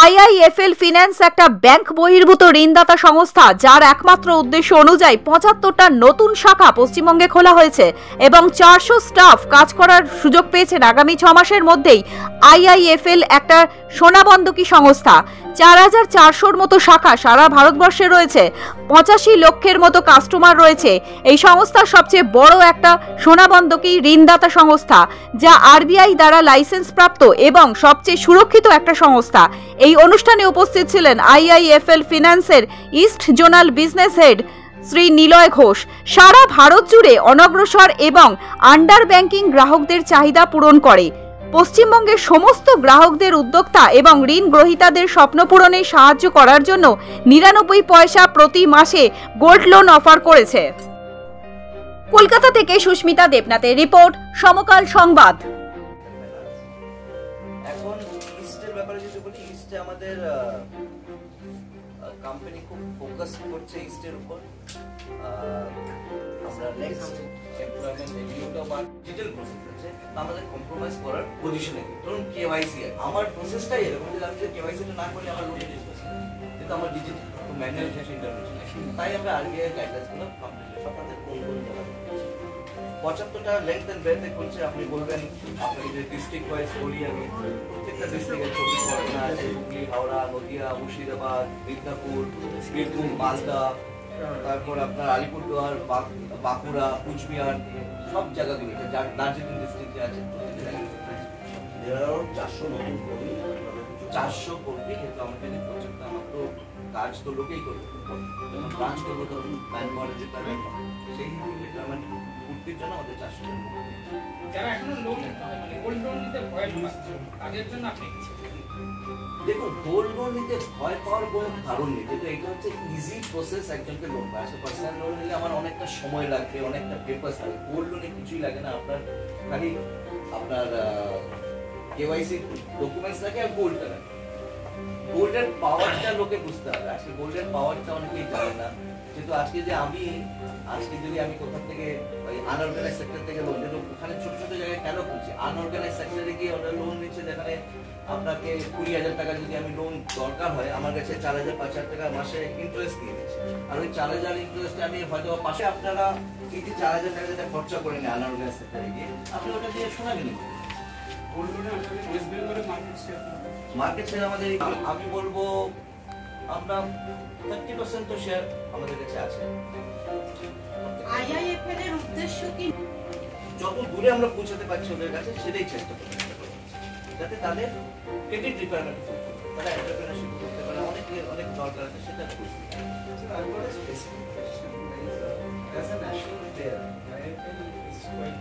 IIFL finance একটা bank বহির্ভূত ঋণদাতা সংস্থা, যার একমাত্র উদ্দেশ্য অনুযায়ী ৭৫টা নতুন শাখা পশ্চিমবঙ্গে খোলা হয়েছে এবং ৪০০ স্টাফ কাজ করার সুযোগ পেয়েছেন। আগামী ৬ মাসের মধ্যেই আইআইএফএল একটা সোনাবন্ধকী সংস্থা। ৪,৪০০-র মতো শাখা সারা ভারতবর্ষে রয়েছে, ৮৫ লক্ষের মতো কাস্টমার রয়েছে। এই সংস্থার সবচেয়ে বড় একটা সোনাবন্ধকী ঋণদাতা সংস্থা, যা আরবিআই দ্বারা লাইসেন্স প্রাপ্ত এবং সবচেয়ে সুরক্ষিত একটা সংস্থা। এই অনুষ্ঠানে উপস্থিত ছিলেন আইআইএফএল ফিন্যান্সের east zonal business head Shri Niloy Ghosh. সারা ভারত জুড়ে অনগ্রসর এবং আন্ডার ব্যাংকিং গ্রাহকদের চাহিদা পূরণ করে। পশ্চিমবঙ্গের সমস্ত গ্রাহকদের উদ্যোক্তা এবং ঋণ গ্রহীতাদের স্বপ্ন পূরণে সাহায্য করার জন্য ৯৯ পয়সা প্রতি মাসে গোল্ড লোন অফার করেছে। কলকাতা থেকে সুস্মিতা দেবনাথের রিপোর্ট, সমকাল সংবাদ। এখন ইস্টের ব্যাপারে যদি বলি, ইস্টে আমাদের কোম্পানি খুব ফোকাস করছে ইস্টের উপর। আমরা নেক্সট এমপ্লয়মেন্ট রিভিউটা বা ডিটেইল প্রসেস আছে, আমাদের কম্প্রোমাইজ করার পজিশনে নেই। ধরুন কেওয়াইসি, আমার প্রসেসটাই এরকম যে আমি কেওয়াইসিটা না করলে আমার লোন ডিসকাস কিন্তু আমার ডিজিটাল ম্যানুয়াল ইন্টারভেনশন, তাই আমরা আরবিআই গাইডলাইন্সগুলো কমপ্লিট আপনাদের কোন ৭৫টা লেন্থ এন্ড ব্রেথে করছে। আপনি বলবেন আপনাকে যদি ডিস্ট্রিক্ট ওয়াইজ বলি, আমি প্রত্যেকটা ডিস্ট্রিক্টের ২৪ পরগনা আছে, হুগলি, হাওড়া, নদিয়া, মুর্শিদাবাদ, মিদনাপুর, বীরভূম, মালদা, তারপর আপনার আলিপুরদুয়ার, বাঁকুড়া, কুচবিহার, সব জায়গাগুলিতে দার্জিলিং ডিস্ট্রিক্টে আছে। ৪০০ কর্মী, কিন্তু আমাদের প্রজেক্টটা আমার তো কাজ তো লোকেই করবে, ব্রাঞ্চ করবো তো ম্যান পাওয়ারের রিকোয়ারমেন্ট, সেই রিকোয়ারমেন্ট পূর্তির জন্য আমাদের ৪০০ জন। যারা এখনো লোন মানে গোল্ড লোন নিতে ভয় পাচ্ছে, তাদের জন্য আপনি দেখুন, গোল্ড লোন নিতে ভয় পাওয়ার কোনো কারণ নেই, কিন্তু এটা হচ্ছে ইজি প্রসেস একজনকে লোন পাওয়া। পার্সোনাল লোন নিলে আমার অনেকটা সময় লাগবে, অনেকটা পেপারস লাগে। গোল্ড লোনে কিছুই লাগে না, আপনার খালি আপনার কেওয়াইসি ডকুমেন্টস লাগে আর গোল্ডটা লাগে। গোল্ডের পাওয়ারটা লোকে বুঝতে হবে। আজকে গোল্ডের পাওয়ারটা অনেকেই জানে না, কিন্তু আজকে যদি আমি কোথা থেকে ওই আনঅর্গানাইজ সেক্টর থেকে লোন নিই, ওখানে ছোট ছোট জায়গায় কেন খুঁজছি? আনঅর্গানাইজ সেক্টরে গিয়ে ওরা লোন নিচ্ছে, যেখানে আপনাকে ২০,০০০ টাকা যদি আমি লোন দরকার হয়, আমার কাছে ৪,০০০-৫,০০০ টাকা মাসে ইন্টারেস্ট নিয়ে নিচ্ছে। আর ওই ৪,০০০ ইন্টারেস্টে আমি হয়তো পাশে আপনারা এই যে ৪,০০০ টাকা যেটা খরচা করে নেন আনঅর্গানাইজ সেক্টরে গিয়ে, আপনি ওটা দিয়ে সোনা কিনে নেবেন। মার্কেট শেয়ার আমাদের, আমি বলবো আমরা 30% তো শেয়ার আমাদের কাছে আছে। আইআইএফএল এর উদ্দেশ্য কি? যত দূরে আমরা পৌঁছাতে পারছি ওদের কাছে, সেটাই চেষ্টা করছি, যাতে তাদের ক্রেডিট রিকোয়ারমেন্ট তারা এন্টারপ্রেনারশিপ করতে পারে। অনেক দরকার আছে, সেটা করছি। As a national player, IIFL is quite